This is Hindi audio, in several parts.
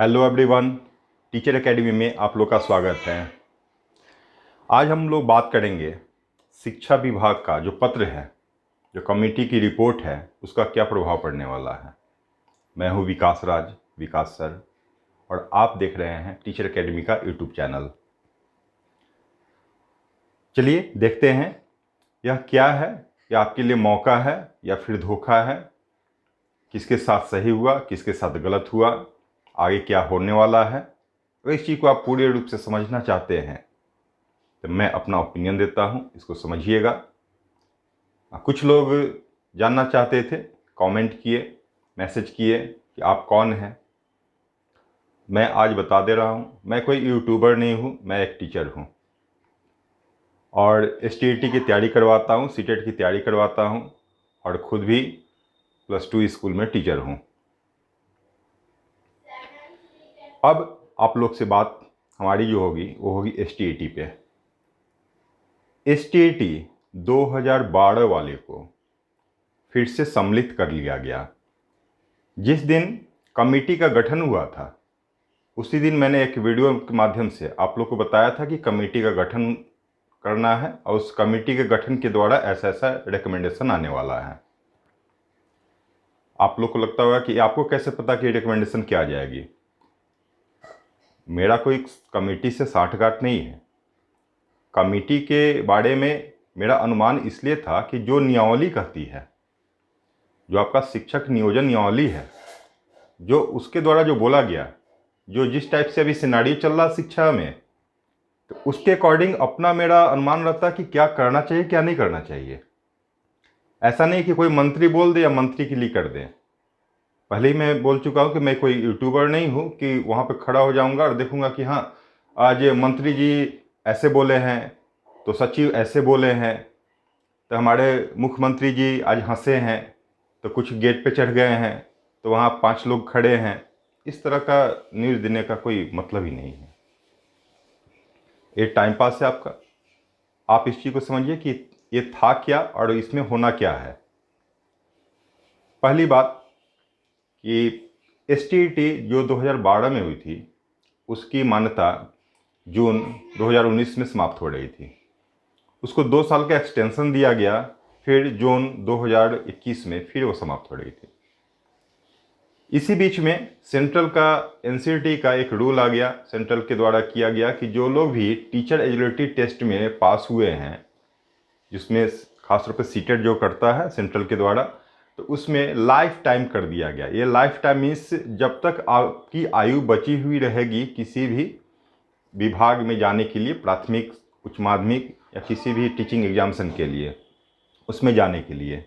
हेलो एवरीवन, टीचर एकेडमी में आप लोग का स्वागत है। आज हम लोग बात करेंगे शिक्षा विभाग का जो पत्र है, जो कमेटी की रिपोर्ट है, उसका क्या प्रभाव पड़ने वाला है। मैं हूं विकास सर, और आप देख रहे हैं टीचर एकेडमी का यूट्यूब चैनल। चलिए देखते हैं यह क्या है, यह आपके लिए मौका है या फिर धोखा है, किसके साथ सही हुआ, किसके साथ गलत हुआ, आगे क्या होने वाला है। अगर इस चीज़ को आप पूरे रूप से समझना चाहते हैं तो मैं अपना ओपिनियन देता हूं, इसको समझिएगा। कुछ लोग जानना चाहते थे, कमेंट किए, मैसेज किए कि आप कौन हैं। मैं आज बता दे रहा हूं, मैं कोई यूट्यूबर नहीं हूं, मैं एक टीचर हूं और एसटीईटी की तैयारी करवाता हूं, सीटेट की तैयारी करवाता हूं और ख़ुद भी +2 स्कूल में टीचर हूं। अब आप लोग से बात हमारी जो होगी वो होगी एसटीईटी पे। एसटीईटी 2012 वाले को फिर से सम्मिलित कर लिया गया। जिस दिन कमेटी का गठन हुआ था उसी दिन मैंने एक वीडियो के माध्यम से आप लोग को बताया था कि कमेटी का गठन करना है और उस कमेटी के गठन के द्वारा ऐसा ऐसा रिकमेंडेशन आने वाला है। आप लोग को लगता होगा कि आपको कैसे पता कि रिकमेंडेशन क्या आ जाएगी। मेरा कोई कमेटी से साठगांठ नहीं है। कमेटी के बारे में मेरा अनुमान इसलिए था कि जो नियमावली कहती है, जो आपका शिक्षक नियोजन नियमावली है, जो उसके द्वारा जो बोला गया, जो जिस टाइप से अभी सिनारियो चल रहा शिक्षा में, तो उसके अकॉर्डिंग अपना मेरा अनुमान रहता है कि क्या करना चाहिए क्या नहीं करना चाहिए। ऐसा नहीं कि कोई मंत्री बोल दे या मंत्री के लिए कर दे। पहले ही मैं बोल चुका हूँ कि मैं कोई यूट्यूबर नहीं हूँ कि वहाँ पे खड़ा हो जाऊँगा और देखूँगा कि हाँ आज मंत्री जी ऐसे बोले हैं तो सचिव ऐसे बोले हैं, तो हमारे मुख्यमंत्री जी आज हंसे हैं तो कुछ गेट पे चढ़ गए हैं तो वहाँ 5 लोग खड़े हैं। इस तरह का न्यूज़ देने का कोई मतलब ही नहीं है। ये टाइम पास है आपका। आप इस चीज़ को समझिए कि ये था क्या और इसमें होना क्या है। पहली बात कि एसटीईटी जो 2012 में हुई थी उसकी मान्यता जून 2019 में समाप्त हो रही थी। उसको 2 साल का एक्सटेंशन दिया गया, फिर जून 2021 में फिर वो समाप्त हो रही थी। इसी बीच में सेंट्रल का एनसीईआरटी का एक रूल आ गया, सेंट्रल के द्वारा किया गया कि जो लोग भी टीचर एलिजिबिलिटी टेस्ट में पास हुए हैं, जिसमें खासतौर पर सीटेट जो करता है सेंट्रल के द्वारा, तो उसमें लाइफ टाइम कर दिया गया। ये लाइफ टाइम मीन्स जब तक आपकी आयु बची हुई रहेगी किसी भी विभाग में जाने के लिए, प्राथमिक, उच्च माध्यमिक या किसी भी टीचिंग एग्जामिनेशन के लिए, उसमें जाने के लिए,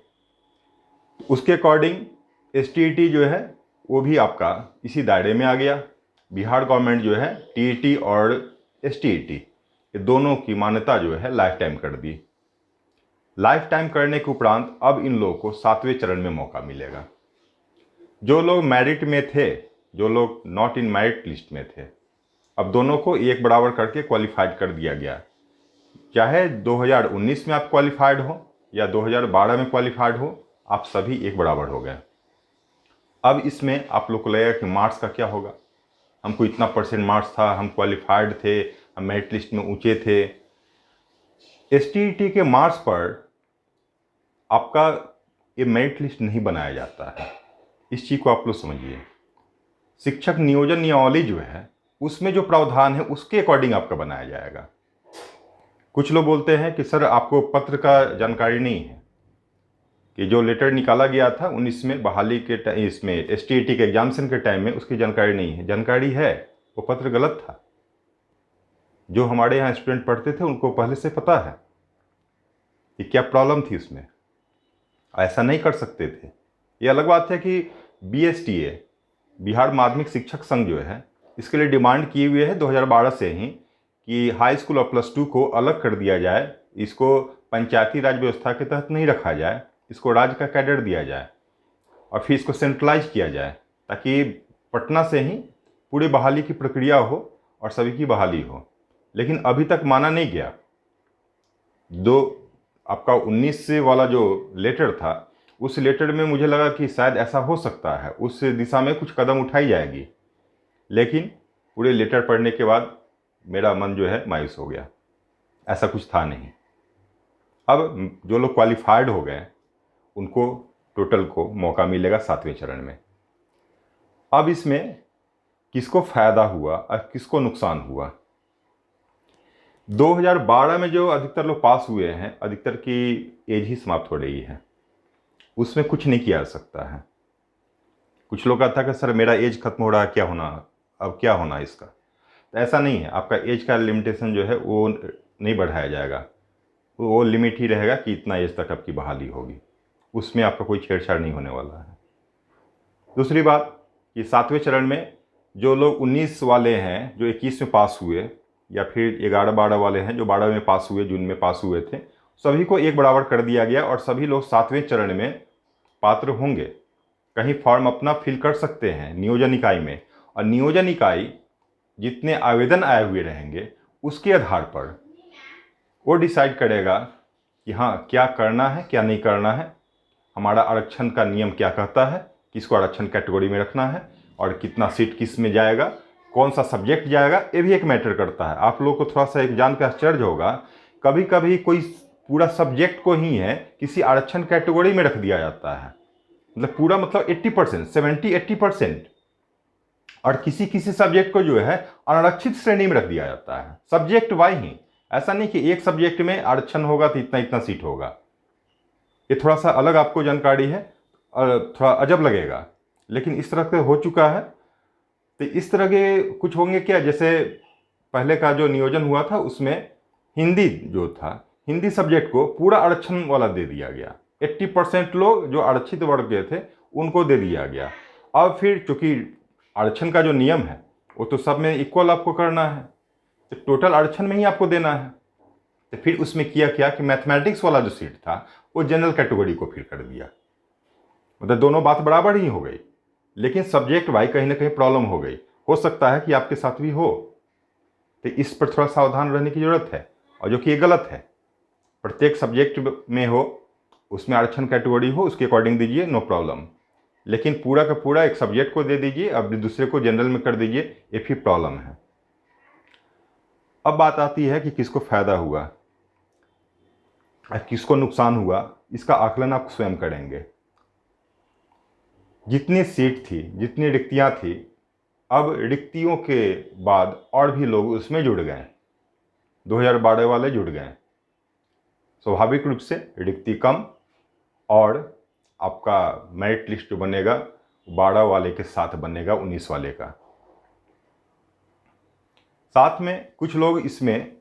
उसके अकॉर्डिंग एसटीईटी जो है वो भी आपका इसी दायरे में आ गया। बिहार गवर्नमेंट जो है टीईटी और एसटीईटी ये दोनों की मान्यता जो है लाइफ टाइम कर दी। लाइफ टाइम करने के उपरांत अब इन लोगों को 7वें चरण में मौका मिलेगा। जो लोग मेरिट में थे, जो लोग नॉट इन मेरिट लिस्ट में थे, अब दोनों को एक बराबर करके क्वालिफाइड कर दिया गया। चाहे 2019 में आप क्वालिफाइड हो या 2012 में क्वालिफाइड हो, आप सभी एक बराबर हो गए। अब इसमें आप लोग को लगेगा कि मार्क्स का क्या होगा, हमको इतना % मार्क्स था, हम क्वालिफाइड थे, हम मेरिट लिस्ट में ऊंचे थे। एसटीईटी के मार्क्स पर आपका ये मेरिट लिस्ट नहीं बनाया जाता है। इस चीज़ को आप लोग समझिए। शिक्षक नियोजन नियमावली जो है उसमें जो प्रावधान है उसके अकॉर्डिंग आपका बनाया जाएगा। कुछ लोग बोलते हैं कि सर आपको पत्र का जानकारी नहीं है, कि जो लेटर निकाला गया था 19 में बहाली के इसमें एसटीईटी के एग्जामिनेशन के टाइम में, उसकी जानकारी नहीं है। जानकारी है, वो पत्र गलत था। जो हमारे यहाँ स्टूडेंट पढ़ते थे उनको पहले से पता है कि क्या प्रॉब्लम थी उसमें। ऐसा नहीं कर सकते थे। ये अलग बात है कि बीएसटीए, बिहार माध्यमिक शिक्षक संघ जो है, इसके लिए डिमांड किए हुए है 2012 से ही कि हाई स्कूल और +2 को अलग कर दिया जाए, इसको पंचायती राज व्यवस्था के तहत नहीं रखा जाए, इसको राज्य का कैडर दिया जाए और फिर इसको सेंट्रलाइज किया जाए, ताकि पटना से ही पूरी बहाली की प्रक्रिया हो और सभी की बहाली हो। लेकिन अभी तक माना नहीं गया। दो आपका 19 वाला जो लेटर था, उस लेटर में मुझे लगा कि शायद ऐसा हो सकता है, उस दिशा में कुछ कदम उठाई जाएगी। लेकिन पूरे लेटर पढ़ने के बाद मेरा मन जो है मायूस हो गया, ऐसा कुछ था नहीं। अब जो लोग क्वालिफाइड हो गए उनको टोटल को मौका मिलेगा 7वें चरण में। अब इसमें किसको फ़ायदा हुआ और किसको नुकसान हुआ? 2012 में जो अधिकतर लोग पास हुए हैं, अधिकतर की एज ही समाप्त हो रही है, उसमें कुछ नहीं किया जा सकता है। कुछ लोग कहता है कि सर मेरा एज खत्म हो रहा है, क्या होना, अब क्या होना इसका? तो ऐसा नहीं है, आपका एज का लिमिटेशन जो है वो नहीं बढ़ाया जाएगा, वो लिमिट ही रहेगा कि इतना एज तक आपकी बहाली होगी, उसमें आपका कोई छेड़छाड़ नहीं होने वाला है। दूसरी बात कि 7वें चरण में जो लोग 19 वाले हैं जो 21 में पास हुए, या फिर 11-12 वाले हैं जो 12 में पास हुए, जून में पास हुए थे, सभी को एक बराबर कर दिया गया और सभी लोग 7वें चरण में पात्र होंगे। कहीं फॉर्म अपना फिल कर सकते हैं नियोजन इकाई में, और नियोजन इकाई जितने आवेदन आए हुए रहेंगे उसके आधार पर वो डिसाइड करेगा कि हाँ क्या करना है क्या नहीं करना है, हमारा आरक्षण का नियम क्या कहता है, किसको आरक्षण कैटेगरी में रखना है और कितना सीट किस में जाएगा, कौन सा सब्जेक्ट जाएगा, ये भी एक मैटर करता है। आप लोगों को थोड़ा सा एक जान के आश्चर्य होगा, कभी कभी कोई पूरा सब्जेक्ट को ही है किसी आरक्षण कैटेगरी में रख दिया जाता है, मतलब पूरा मतलब 80%, 70-80%, और किसी किसी सब्जेक्ट को जो है अनारक्षित श्रेणी में रख दिया जाता है, सब्जेक्ट वाई ही। ऐसा नहीं कि एक सब्जेक्ट में आरक्षण होगा तो इतना इतना सीट होगा। ये थोड़ा सा अलग आपको जानकारी है और थोड़ा अजब लगेगा, लेकिन इस तरह से हो चुका है। तो इस तरह के कुछ होंगे क्या, जैसे पहले का जो नियोजन हुआ था उसमें हिंदी जो था, हिंदी सब्जेक्ट को पूरा आरक्षण वाला दे दिया गया, 80% लोग जो आरक्षित वर्ग के थे उनको दे दिया गया। अब फिर चूंकि आरक्षण का जो नियम है वो तो सब में इक्वल आपको करना है, तो टोटल आरक्षण में ही आपको देना है। तो फिर उसमें किया क्या कि मैथमेटिक्स वाला जो सीट था वो जनरल कैटेगरी को फिर कर दिया, मतलब दोनों बात बराबर ही हो गई, लेकिन सब्जेक्ट वाई कहीं ना कहीं प्रॉब्लम हो गई। हो सकता है कि आपके साथ भी हो, तो इस पर थोड़ा सावधान रहने की ज़रूरत है, और जो कि ये गलत है। प्रत्येक सब्जेक्ट में हो उसमें आरक्षण कैटेगरी हो उसके अकॉर्डिंग दीजिए, नो प्रॉब्लम, लेकिन पूरा का पूरा एक सब्जेक्ट को दे दीजिए अब दूसरे को जनरल में कर दीजिए, ये फिर प्रॉब्लम है। अब बात आती है कि किसको फ़ायदा हुआ और किसको नुकसान हुआ, इसका आकलन आप स्वयं करेंगे। जितनी सीट थी, जितनी रिक्तियां थी, अब रिक्तियों के बाद और भी लोग उसमें जुड़ गए, 2012 वाले जुड़ गए। स्वाभाविक रूप से रिक्ति कम, और आपका मेरिट लिस्ट जो बनेगा 12 वाले के साथ बनेगा 19 वाले का। साथ में कुछ लोग इसमें,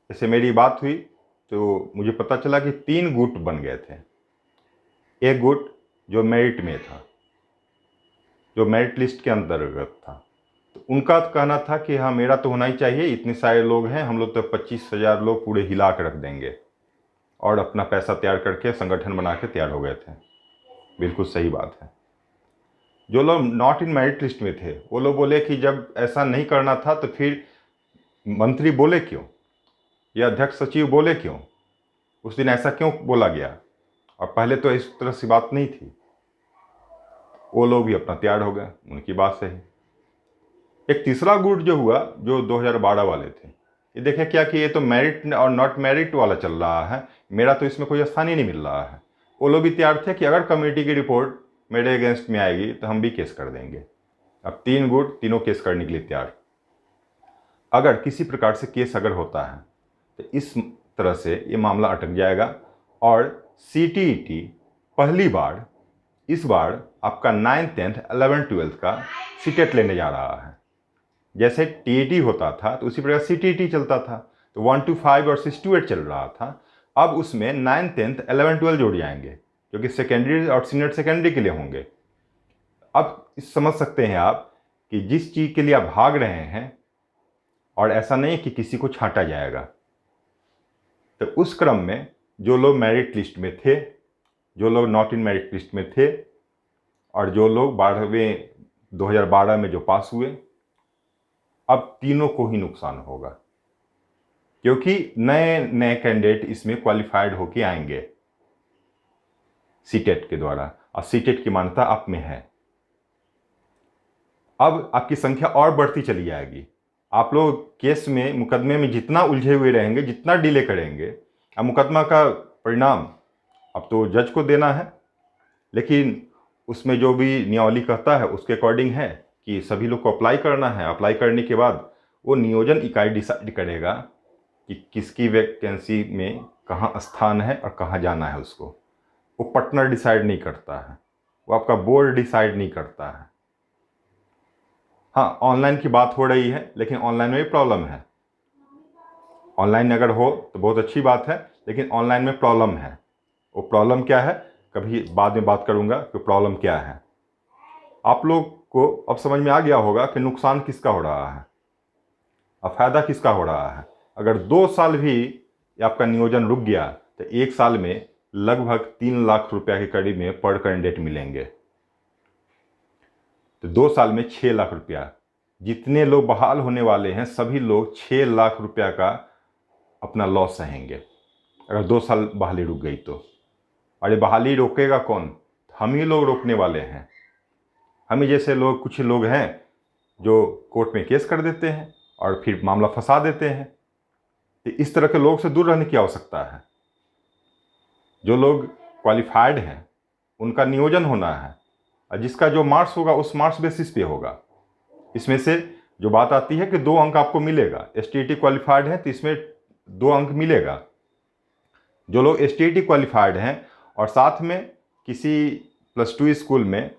जैसे मेरी बात हुई तो मुझे पता चला कि 3 गुट बन गए थे। एक गुट जो मेरिट में था, जो मेरिट लिस्ट के अंतर्गत था, तो उनका कहना था कि हाँ मेरा तो होना ही चाहिए, इतने सारे लोग हैं, हम लोग तो 25,000 लोग पूरे हिला के रख देंगे, और अपना पैसा तैयार करके संगठन बना के तैयार हो गए थे। बिल्कुल सही बात है। जो लोग नॉट इन मेरिट लिस्ट में थे वो लोग बोले कि जब ऐसा नहीं करना था तो फिर मंत्री बोले क्यों, या अध्यक्ष सचिव बोले क्यों, उस दिन ऐसा क्यों बोला गया, और पहले तो इस तरह से बात नहीं थी। वो लोग भी अपना तैयार हो गए, उनकी बात सही। एक तीसरा गुट जो हुआ जो 2012 वाले थे, ये देखें क्या कि ये तो मेरिट और नॉट मेरिट वाला चल रहा है, मेरा तो इसमें कोई स्थान ही नहीं मिल रहा है। वो लोग भी तैयार थे कि अगर कमेटी की रिपोर्ट मेरे अगेंस्ट में आएगी तो हम भी केस कर देंगे। अब 3 गुट तीनों केस करने के लिए तैयार। अगर किसी प्रकार से केस अगर होता है तो इस तरह से ये मामला अटक जाएगा, और CTET पहली बार इस बार आपका 9th 10th 11th 12th का सीटेट लेने जा रहा है। जैसे TET होता था तो उसी प्रकार CTET चलता था, तो 1 to 5 और 6 to 8 चल रहा था। अब उसमें 9th 10th 11th 12th जोड़ जाएंगे जो कि सेकेंडरी और सीनियर सेकेंडरी के लिए होंगे। अब समझ सकते हैं आप कि जिस चीज़ के लिए आप भाग रहे हैं, और ऐसा नहीं कि किसी को छांटा जाएगा, तो उस क्रम में जो लोग मेरिट लिस्ट में थे, जो लोग नॉट इन मेरिट लिस्ट में थे, और जो लोग 12वें 2012 में जो पास हुए, अब तीनों को ही नुकसान होगा, क्योंकि नए नए कैंडिडेट इसमें क्वालिफाइड होके आएंगे सीटेट के द्वारा, और सीटेट की मान्यता आप में है। अब आपकी संख्या और बढ़ती चली जाएगी। आप लोग केस में, मुकदमे में जितना उलझे हुए रहेंगे, जितना डिले करेंगे, अब मुकदमा का परिणाम अब तो जज को देना है, लेकिन उसमें जो भी नियमावली कहता है उसके अकॉर्डिंग है कि सभी लोग को अप्लाई करना है। अप्लाई करने के बाद वो नियोजन इकाई डिसाइड करेगा कि किसकी वैकेंसी में कहाँ स्थान है और कहाँ जाना है उसको। वो पार्टनर डिसाइड नहीं करता है, वो आपका बोर्ड डिसाइड नहीं करता है। हाँ, ऑनलाइन की बात हो रही है, लेकिन ऑनलाइन में भी प्रॉब्लम है। ऑनलाइन अगर हो तो बहुत अच्छी बात है, लेकिन ऑनलाइन में प्रॉब्लम है। वो प्रॉब्लम क्या है, कभी बाद में बात करूँगा कि प्रॉब्लम क्या है। आप लोग को अब समझ में आ गया होगा कि नुकसान किसका हो रहा है और फ़ायदा किसका हो रहा है। अगर 2 साल भी आपका नियोजन रुक गया तो 1 साल में लगभग 3 लाख रुपया के करीब में पर कैंडिडेट मिलेंगे। तो 2 साल में 6 लाख रुपया, जितने लोग बहाल होने वाले हैं सभी लोग 6 लाख रुपया का अपना लॉस सहेंगे अगर 2 साल बहाली रुक गई तो। अरे बहाली रोकेगा कौन? हम ही लोग रोकने वाले हैं। हम ही जैसे लोग, कुछ लोग हैं जो कोर्ट में केस कर देते हैं और फिर मामला फंसा देते हैं। तो इस तरह के लोग से दूर रहने की आवश्यकता है। जो लोग क्वालिफाइड हैं उनका नियोजन होना है, और जिसका जो मार्क्स होगा उस मार्क्स बेसिस पे होगा। इसमें से जो बात आती है कि 2 अंक आपको मिलेगा। STET क्वालिफाइड है तो इसमें 2 अंक मिलेगा। जो लोग STET क्वालिफाइड हैं और साथ में किसी +2 स्कूल में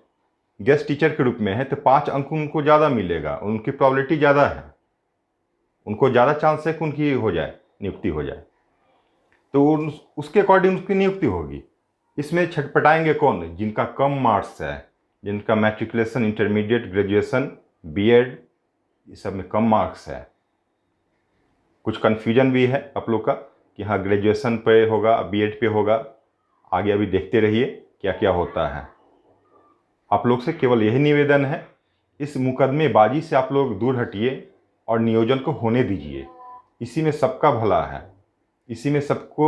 गेस्ट टीचर के रूप में है तो 5 अंक उनको ज़्यादा मिलेगा। उनकी प्रॉबिलिटी ज़्यादा है, उनको ज़्यादा चांस है कि उनकी हो जाए, नियुक्ति हो जाए। तो उसके अकॉर्डिंग उसकी नियुक्ति होगी। इसमें छटपटाएंगे कौन? जिनका कम मार्क्स है, जिनका मैट्रिकुलेशन, इंटरमीडिएट, ग्रेजुएशन, BEd ये सब में कम मार्क्स है। कुछ कन्फ्यूजन भी है आप लोग का कि हाँ ग्रेजुएशन पे होगा, BEd पे होगा। आगे अभी देखते रहिए क्या क्या होता है। आप लोग से केवल यही निवेदन है, इस मुकदमेबाजी से आप लोग दूर हटिए और नियोजन को होने दीजिए। इसी में सबका भला है, इसी में सबको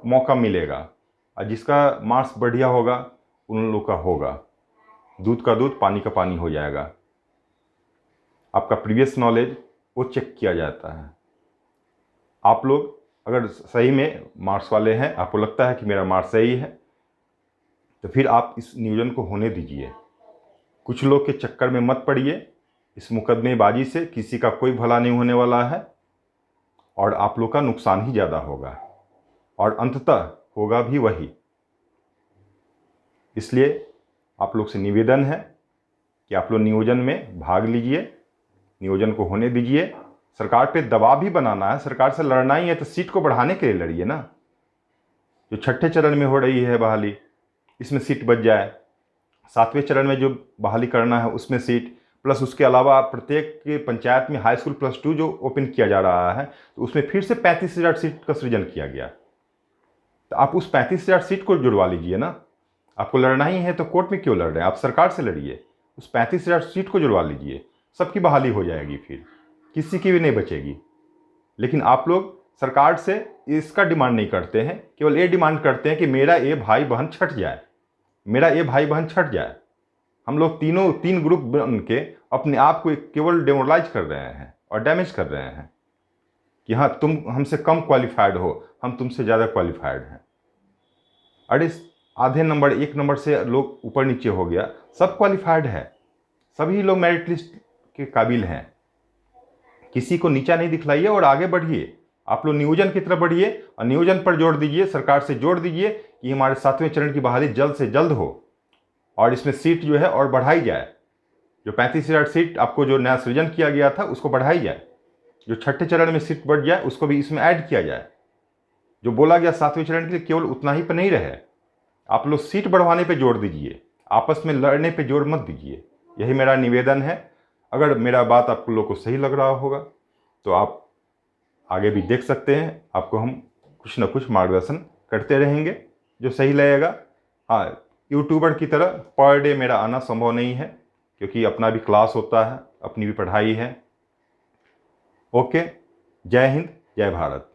मौका मिलेगा, और जिसका मार्क्स बढ़िया होगा उन लोग का होगा। दूध का दूध, पानी का पानी हो जाएगा। आपका प्रीवियस नॉलेज वो चेक किया जाता है। आप लोग अगर सही में मार्क्स वाले हैं, आपको लगता है कि मेरा मार्क्स सही है, तो फिर आप इस नियोजन को होने दीजिए। कुछ लोग के चक्कर में मत पड़िए। इस मुकदमेबाजी से किसी का कोई भला नहीं होने वाला है और आप लोग का नुकसान ही ज़्यादा होगा, और अंततः होगा भी वही। इसलिए आप लोग से निवेदन है कि आप लोग नियोजन में भाग लीजिए, नियोजन को होने दीजिए। सरकार पे दबाव भी बनाना है, सरकार से लड़ना ही है तो सीट को बढ़ाने के लिए लड़िए ना। जो 6ठे चरण में हो रही है बहाली, इसमें सीट बच जाए। 7वें चरण में जो बहाली करना है उसमें सीट, प्लस उसके अलावा प्रत्येक पंचायत में हाई स्कूल +2 जो ओपन किया जा रहा है तो उसमें फिर से 35,000 सीट का सृजन किया गया। तो आप उस 35,000 सीट को जुड़वा लीजिए ना। आपको लड़ना ही है तो कोर्ट में क्यों लड़ रहे हैं? आप सरकार से लड़िए, उस 35,000 सीट को जुड़वा लीजिए, सबकी बहाली हो जाएगी, फिर किसी की भी नहीं बचेगी। लेकिन आप लोग सरकार से इसका डिमांड नहीं करते हैं, केवल ये डिमांड करते हैं कि मेरा ये भाई बहन छट जाए, मेरा ये भाई बहन छट जाए। हम लोग तीन ग्रुप बन के अपने आप को केवल डेमोरलाइज कर रहे हैं और डैमेज कर रहे हैं कि हाँ तुम हमसे कम क्वालिफाइड हो, हम तुमसे ज़्यादा क्वालिफाइड हैं। अरे आधे नंबर, 1 नंबर से लोग ऊपर नीचे हो गया, सब क्वालिफाइड है, सभी लोग मेरिट लिस्ट के काबिल हैं। किसी को नीचा नहीं दिखलाइए और आगे बढ़िए। आप लोग नियोजन की तरफ बढ़िए और नियोजन पर जोर दीजिए, सरकार से जोर दीजिए कि हमारे 7वें चरण की बहाली जल्द से जल्द हो और इसमें सीट जो है और बढ़ाई जाए। जो 35,000 सीट आपको जो नया सृजन किया गया था उसको बढ़ाई जाए। जो 6ठे चरण में सीट बढ़ जाए उसको भी इसमें ऐड किया जाए। जो बोला गया 7वें चरण के लिए केवल उतना ही पर नहीं रहे। आप लोग सीट बढ़वाने पे जोर दीजिए, आपस में लड़ने पे जोर मत दीजिए। यही मेरा निवेदन है। अगर मेरा बात आप लोग को सही लग रहा होगा तो आप आगे भी देख सकते हैं, आपको हम कुछ ना कुछ मार्गदर्शन करते रहेंगे जो सही लगेगा। हाँ, यूट्यूबर की तरह पर डे मेरा आना संभव नहीं है, क्योंकि अपना भी क्लास होता है, अपनी भी पढ़ाई है। ओके, जय हिंद, जय भारत।